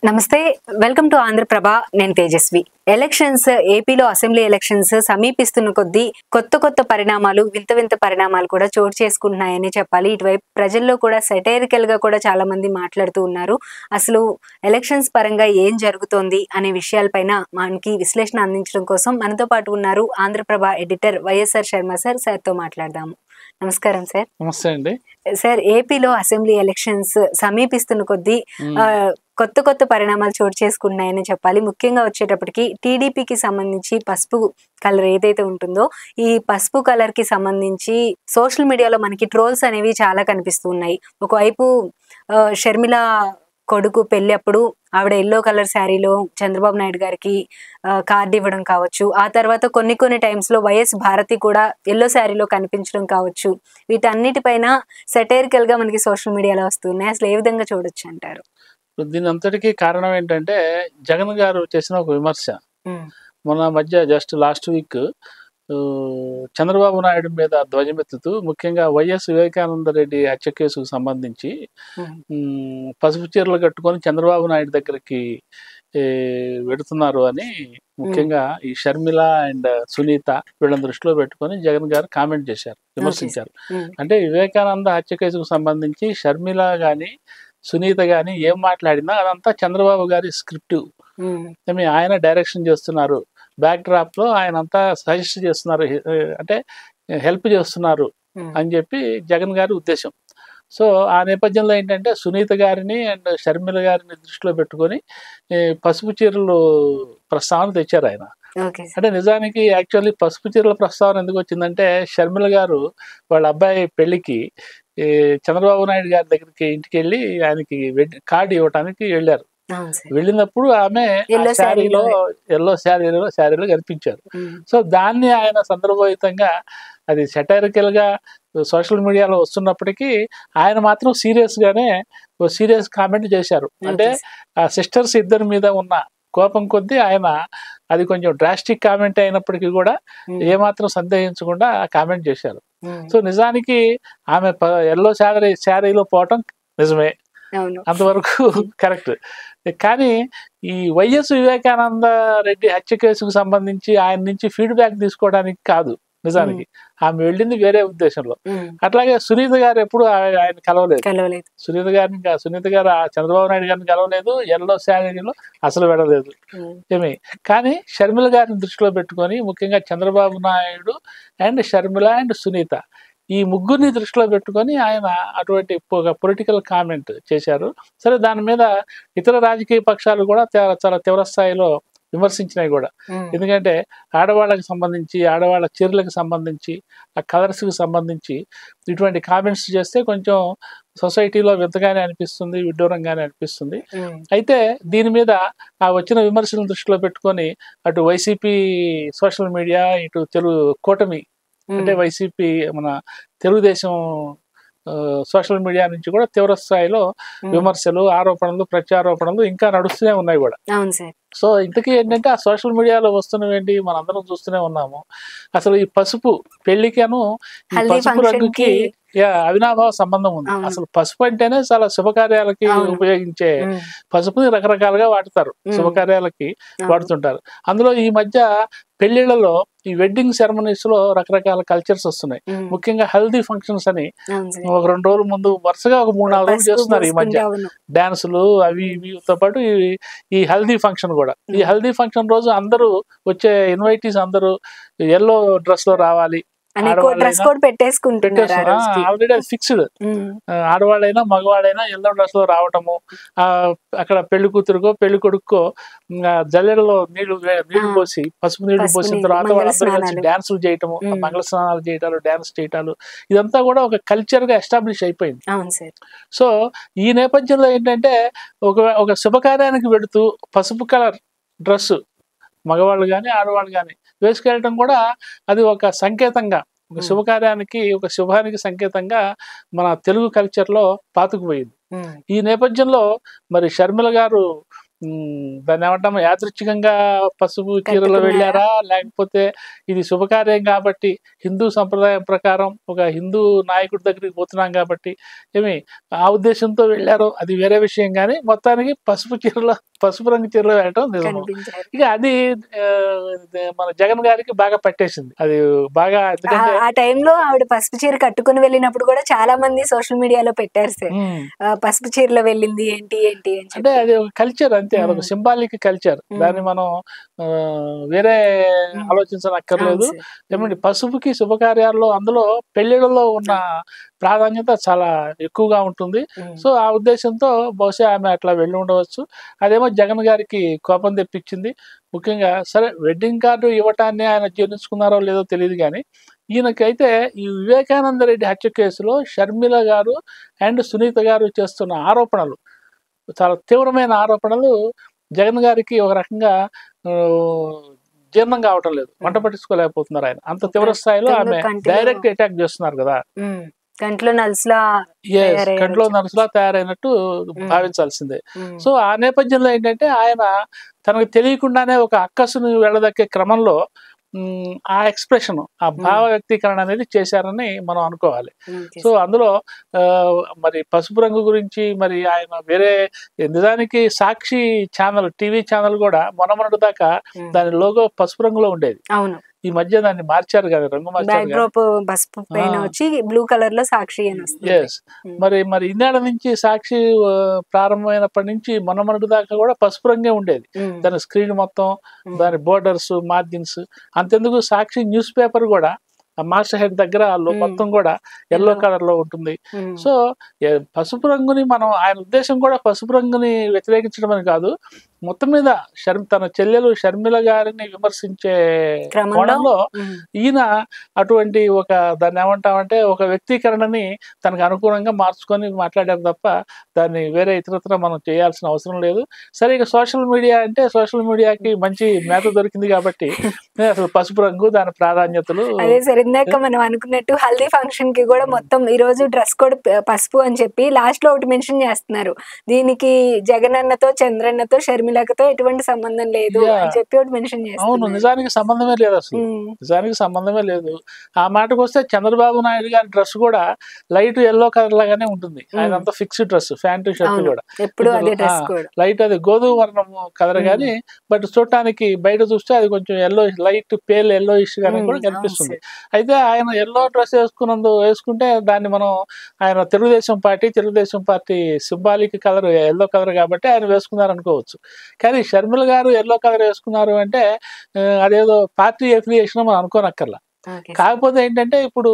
నమస్తే welcome to Andhraprabha నేను Tejaswi elections ఏపీలో అసెంబ్లీ ఎలక్షన్స్ సమీపిస్తున్న కొద్దీ కొత్త పరిణామాలు వింత పరిణామాలు కూడా చోటు చేసుకుంటున్నాయని చెప్పాలి. ఇటువైపు ప్రజల్లో కూడా సెటైరికల్ గా కూడా చాలా మంది మాట్లాడుతూ ఉన్నారు. అసలు ఎలక్షన్స్ పరంగా ఏం జరుగుతోంది అనే విషయాలపైన మనకి విశ్లేషణ అందించడం కోసం మనతో పాటు ఉన్నారు ఆంధ్రప్రభ ఎడిటర్ వైఎస్ఆర్ శర్మ సార్. సార్తో మాట్లాడదాము. నమస్కారం సార్. నమస్తే అండి సార్. ఏపీలో అసెంబ్లీ ఎలక్షన్స్ సమీపిస్తున్న కొద్దీ కొత్త పరిణామాలు చోటు చేసుకున్నాయని చెప్పాలి. ముఖ్యంగా వచ్చేటప్పటికి టీడీపీకి సంబంధించి పసుపు కలర్ ఏదైతే ఉంటుందో ఈ పసుపు కలర్ కి సంబంధించి సోషల్ మీడియాలో మనకి ట్రోల్స్ అనేవి చాలా కనిపిస్తూ ఉన్నాయి. ఒకవైపు షర్మిల కొడుకు పెళ్లి అప్పుడు ఆవిడ ఎల్లో కలర్ శారీలో చంద్రబాబు నాయుడు గారికి కార్డు ఇవ్వడం కావచ్చు, ఆ తర్వాత కొన్ని టైమ్స్ లో వైఎస్ భారతి కూడా ఎల్లో శారీలో కనిపించడం కావచ్చు, వీటన్నిటిపైన సెటైరికల్ గా మనకి సోషల్ మీడియాలో వస్తున్నాయి. అసలు ఏ విధంగా చూడొచ్చు అంటారు? దీని అంతటికీ కారణం ఏంటంటే జగన్ గారు చేసిన ఒక విమర్శ. మొన్న మధ్య just last week Chandrababu Naidu మీద ధ్వజమెత్తుతూ ముఖ్యంగా వైఎస్ వివేకానంద రెడ్డి హత్య కేసుకు సంబంధించి పసుపు చీరలు కట్టుకొని చంద్రబాబు నాయుడు దగ్గరికి వెడుతున్నారు అని ముఖ్యంగా ఈ షర్మిల అండ్ సునీత వీళ్ళని దృష్టిలో పెట్టుకొని జగన్ గారు కామెంట్ చేశారు, విమర్శించారు. అంటే వివేకానంద హత్య కేసుకు సంబంధించి షర్మిల గాని సునీత గాని ఏం మాట్లాడినా అదంతా చంద్రబాబు గారి స్క్రిప్ట్, ఆయన డైరెక్షన్ చేస్తున్నారు, బ్యాక్ డ్రాప్ లో ఆయన అంతా సజెస్ట్ చేస్తున్నారు, అంటే హెల్ప్ చేస్తున్నారు అని చెప్పి జగన్ గారి ఉద్దేశం. సో ఆ నేపథ్యంలో ఏంటంటే సునీత గారిని అండ్ షర్మిల గారిని దృష్టిలో పెట్టుకొని పసుపు చీరలు ప్రస్తావన తెచ్చారు ఆయన. అంటే నిజానికి యాక్చువల్లీ పసుపు చీరల ప్రస్తావన ఎందుకు వచ్చిందంటే షర్మిల గారు వాళ్ళ అబ్బాయి పెళ్లికి చంద్రబాబు నాయుడు గారి దగ్గరికి ఇంటికి వెళ్ళి ఆయనకి కార్డు ఇవ్వటానికి వెళ్ళారు. వెళ్ళినప్పుడు ఆమె ఎల్లో శారీలో కనిపించారు. సో దాన్ని ఆయన సందర్భోచితంగా అది సెటైరికల్ గా సోషల్ మీడియాలో వస్తున్నప్పటికీ ఆయన మాత్రం సీరియస్ కామెంట్ చేశారు. అంటే ఆ సిస్టర్స్ ఇద్దరి మీద ఉన్న కోపం కొద్దీ ఆయన అది కొంచెం డ్రాస్టిక్ కామెంట్ అయినప్పటికీ కూడా ఏమాత్రం సందేహించకుండా కామెంట్ చేశారు. సో నిజానికి ఆమె ఎల్లో శారీలో పోవటం నిజమే, అంతవరకు కరెక్ట్. కానీ ఈ వైఎస్ వివేకానంద రెడ్డి హత్య కేసుకు సంబంధించి ఆయన నుంచి ఫీడ్బ్యాక్ తీసుకోవడానికి కాదు, నిజానికి ఆమె వెళ్ళింది వేరే ఉద్దేశంలో. అట్లాగే సునీత గారు ఎప్పుడు ఆయన కలవలేదు. సునీత గారు చంద్రబాబు నాయుడు గారిని కలవలేదు, ఎల్లో శారీలో అసలు వెళ్ళలేదు ఏమి. కానీ షర్మిల గారిని దృష్టిలో పెట్టుకొని ముఖ్యంగా చంద్రబాబు నాయుడు అండ్ షర్మిల అండ్ సునీత ఈ ముగ్గురిని దృష్టిలో పెట్టుకొని ఆయన అటువంటి పొలిటికల్ కామెంట్ చేశారు. సరే, దాని మీద ఇతర రాజకీయ పక్షాలు కూడా చాలా తీవ్ర స్థాయిలో విమర్శించినాయి కూడా. ఎందుకంటే ఆడవాళ్ళకి సంబంధించి, ఆడవాళ్ళ చీరలకు సంబంధించి, ఆ కలర్స్కి సంబంధించి ఇటువంటి కామెంట్స్ చేస్తే కొంచెం సొసైటీలో వింతగానే అనిపిస్తుంది, విడ్డూరంగానే అనిపిస్తుంది. అయితే దీని మీద ఆ వచ్చిన విమర్శలను దృష్టిలో పెట్టుకొని అటు వైసీపీ సోషల్ మీడియా, ఇటు తెలుగు కూటమి అంటే వైసీపీ మన తెలుగుదేశం సోషల్ మీడియా నుంచి కూడా తీవ్ర స్థాయిలో విమర్శలు, ఆరోపణలు, ప్రత్యారోపణలు ఇంకా నడుస్తూనే ఉన్నాయి కూడా. సో ఇంతకీ ఏంటంటే ఆ సోషల్ మీడియాలో వస్తున్నవేంటి మనందరం చూస్తూనే ఉన్నాము. అసలు ఈ పసుపు పెళ్లికను పసుపు రంగుకి అవినాభావ సంబంధం ఉంది. అసలు పసుపు అంటేనే చాలా శుభకార్యాలకి ఉపయోగించే పసుపుని రకరకాలుగా వాడతారు, శుభకార్యాలకి వాడుతుంటారు. అందులో ఈ మధ్య పెళ్లిళ్లలో ఈ వెడ్డింగ్ సెరమనీస్ లో రకరకాల కల్చర్స్ వస్తున్నాయి. ముఖ్యంగా హల్దీ ఫంక్షన్స్ అని ఒక 2 రోజుల ముందు వరుసగా ఒక 3-4 రోజులు చేస్తున్నారు ఈ మధ్య. డాన్సులు అవి ఇవితో పాటు ఈ హల్దీ ఫంక్షన్ కూడా. ఈ హల్దీ ఫంక్షన్ రోజు అందరూ వచ్చే ఇన్వైటీస్ అందరూ ఎల్లో డ్రెస్ లో రావాలి, ఆల్రెడీ అది ఫిక్స్డ్. ఆడవాళ్ళైనా మగవాళ్ళైనా ఎల్లో డ్రెస్ లో రావటము, అక్కడ పెళ్లి కూతురుకో పెళ్లి కొడుకో జల్లెడలో నీళ్లు పోసి పసుపు నీళ్లు పోసిన తర్వాత వాళ్ళందరూ కలిసి డాన్సులు చేయటము, మంగళ స్నానాలు చేయటాలు, డాన్స్ చేయటాలు, ఇదంతా కూడా ఒక కల్చర్ గా ఎస్టాబ్లిష్ అయిపోయింది. సో ఈ నేపథ్యంలో ఏంటంటే ఒక శుభకార్యానికి వెళుతూ పసుపు కలర్ డ్రెస్ మగవాళ్ళు కానీ ఆడవాళ్ళు కానీ వేసుకెళ్ళటం కూడా అది ఒక సంకేతంగా, ఒక శుభకార్యానికి, ఒక శుభానికి సంకేతంగా మన తెలుగు కల్చర్ లో పాతుకుపోయింది. ఈ నేపథ్యంలో మరి షర్మిల గారు దాన్ని ఏమంటాము యాదృచ్ఛికంగా పసుపు చీరలో వెళ్ళారా, లేకపోతే ఇది శుభకార్యం కాబట్టి హిందూ సంప్రదాయం ప్రకారం ఒక హిందూ నాయకుడి దగ్గరికి పోతున్నాం కాబట్టి ఏమి ఆ ఉద్దేశంతో వెళ్ళారో అది వేరే విషయం. కానీ మొత్తానికి పసుపు చీరలో పసుపు రంగు చీరలో వెళ్ళటం నిజం. కనిపించారు. ఇక అది మన జగన్ గారికి బాగా పట్టేసింది. అది బాగా ఎందుకంటే ఆ టైంలో ఆవిడ పసుపు చీర కట్టుకుని వెళ్ళినప్పుడు కూడా చాలా మంది సోషల్ మీడియాలో పెట్టారు సార్, పసుపు చీరలో వెళ్ళింది ఏంటి ఏంటి అని అంటే అది ఒక కల్చర్ అంతే, అదొక సింబాలిక్ కల్చర్. దాన్ని మనం వేరే ఆలోచించనక్కర్లేదు. ఏమండి పసుపుకి శుభకార్యాల్లో అందులో పెళ్లిళ్ళలో ఉన్న ప్రాధాన్యత చాలా ఎక్కువగా ఉంటుంది. సో ఆ ఉద్దేశంతో బహుశా ఆమె అట్లా వెళ్ళి ఉండవచ్చు. అదేమో జగన్ గారికి కోపం తెప్పించింది. ముఖ్యంగా సరే వెడ్డింగ్ కార్డు ఇవ్వటాన్ని ఆయన జీర్ణించుకున్నారో లేదో తెలియదు కానీ ఈయనకైతే ఈ వివేకానంద రెడ్డి హత్య కేసులో షర్మిల గారు అండ్ సునీత గారు చేస్తున్న ఆరోపణలు చాలా తీవ్రమైన ఆరోపణలు జగన్ గారికి ఒక రకంగా జీర్ణం కావటం లేదు, వంట పట్టించుకోలేకపోతున్నారు ఆయన. అంత తీవ్ర స్థాయిలో ఆమె డైరెక్ట్ అటాక్ చేస్తున్నారు కదా, కంట్లో నలుసులా తయారైనట్టు భావించాల్సిందే. సో ఆ నేపథ్యంలో ఏంటంటే ఆయన తనకు తెలియకుండానే ఒక అక్కసును వెళ్ళదక్కే క్రమంలో ఆ ఎక్స్ప్రెషన్, ఆ భావ వ్యక్తీకరణ అనేది చేశారని మనం అనుకోవాలి. సో అందులో మరి పసుపు రంగు గురించి మరి ఆయన వేరే నిజానికి సాక్షి ఛానల్, టీవీ ఛానల్ కూడా మొన్నటి దాకా దాని లోగో పసుపు రంగులో ఉండేది. అవును, ఈ మధ్య దాన్ని మార్చారు కదా, రంగు మార్చారు. బ్లూ కలర్ లో సాక్షి మరి ఇన్నేళ్ల నుంచి సాక్షి ప్రారంభమైనప్పటి నుంచి మొన్నటి దాకా కూడా పసుపు రంగే ఉండేది. దాని స్క్రీన్ మొత్తం, దాని బోర్డర్స్, మార్జిన్స్. అంతెందుకు సాక్షి న్యూస్ పేపర్ కూడా మాస్టర్ హెడ్ దగ్గర మొత్తం కూడా ఎల్లో కలర్ లో ఉంటుంది. సో పసుపు రంగుని మనం, ఆయన ఉద్దేశం కూడా పసుపు రంగుని వ్యతిరేకించడం అని కాదు, మొత్తం మీద తన చెల్లెలు షర్మిల గారిని విమర్శించే కోణంలో ఈయన అటువంటి ఒక దాన్ని ఏమంటామంటే ఒక వ్యక్తీకరణని తనకు అనుకూలంగా మార్చుకొని మాట్లాడారు తప్ప దాన్ని వేరే ఇతరత్ర మనం చేయాల్సిన అవసరం లేదు. సరే ఇక సోషల్ మీడియా అంటే సోషల్ మీడియాకి మంచి మేత దొరికింది కాబట్టి అసలు పసుపు రంగు దాని ప్రాధాన్యతలు. అదే సార్, ఇందాక మనం అనుకున్నట్టు హల్దీ ఫంక్షన్ కి కూడా మొత్తం ఈ రోజు డ్రెస్ కోడ్ పసుపు అని చెప్పి లాస్ట్ లో ఒకటి మెన్షన్ చేస్తున్నారు, దీనికి జగనన్నతో చంద్రన్నతో షర్మిలతో ఎటువంటి సంబంధం లేదు అని చెప్పి ఒకటి మెన్షన్ చేస్తారు. అవును, నిజానికి సంబంధమే లేదు, అసలు నిజానికి సంబంధమే లేదు. ఆ మాటకు వస్తే చంద్రబాబు నాయుడు గారి డ్రెస్ కూడా లైట్ ఎల్లో కలర్ లాగానే ఉంటుంది. ఆయన అంతా ఫిక్స్డ్ డ్రెస్, ప్యాంటు షర్ట్ కూడా లైట్ అది గోధుమ వర్ణం కలర్ గానీ, బట్ చూడటానికి బయట చూస్తే అది కొంచెం ఎల్లో, లైట్ పేల్ ఎల్లో ఇష్ గానీ కూడా కనిపిస్తుంది. అయితే ఆయన ఎల్లో డ్రెస్ వేసుకుంటే దాన్ని మనం, ఆయన Telugu Desam party symbolic colour yellow colour కాబట్టి ఆయన వేసుకున్నారు అనుకోవచ్చు. కానీ షర్మిల గారు ఎల్లో కలర్ వేసుకున్నారు అంటే అదేదో పార్టీ ఎఫిలియేషన్ మనం అనుకోనక్కర్లా. కాకపోతే ఏంటంటే ఇప్పుడు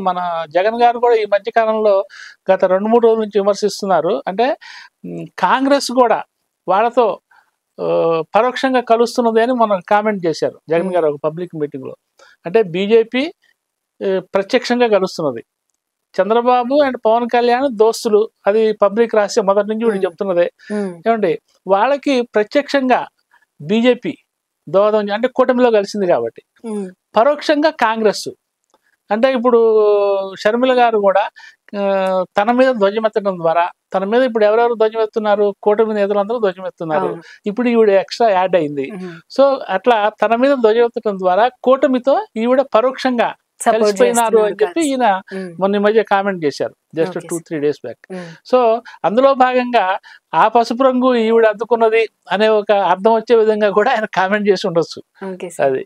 మన జగన్ గారు కూడా ఈ మధ్య కాలంలో గత 2-3 రోజుల నుంచి విమర్శిస్తున్నారు. అంటే కాంగ్రెస్ కూడా వాళ్ళతో పరోక్షంగా కలుస్తున్నది అని మనం కామెంట్ చేశారు జగన్ గారు ఒక పబ్లిక్ మీటింగ్ లో. అంటే బీజేపీ ప్రత్యక్షంగా కలుస్తున్నది, చంద్రబాబు అండ్ పవన్ కళ్యాణ్ దోస్తులు, అది పబ్లిక్ రహస్యం మొదటి నుంచి వీళ్ళు చెప్తున్నదే. ఏమండి వాళ్ళకి ప్రత్యక్షంగా బీజేపీ దోహదం, అంటే కూటమిలో కలిసింది కాబట్టి, పరోక్షంగా కాంగ్రెస్. అంటే ఇప్పుడు షర్మిల గారు కూడా తన మీద ధ్వజమెత్తడం ద్వారా, తన మీద ఇప్పుడు ఎవరెవరు ధ్వజమెత్తున్నారు, కూటమి నేతలందరూ ధ్వజమెత్తున్నారు, ఇప్పుడు ఈవిడ ఎక్స్ట్రా యాడ్ అయింది. సో అట్లా తన మీద ధ్వజమెత్తడం ద్వారా కూటమితో ఈవిడ పరోక్షంగా కలిసిపోయినారు అని చెప్పి ఈయన మొన్న మధ్య కామెంట్ చేశారు, జస్ట్ 2-3 days బ్యాక్. సో అందులో భాగంగా ఆ పసుపు రంగు ఈవిడ అద్దుకున్నది అనే ఒక అర్థం వచ్చే విధంగా కూడా ఆయన కామెంట్ చేసి ఉండొచ్చు. అది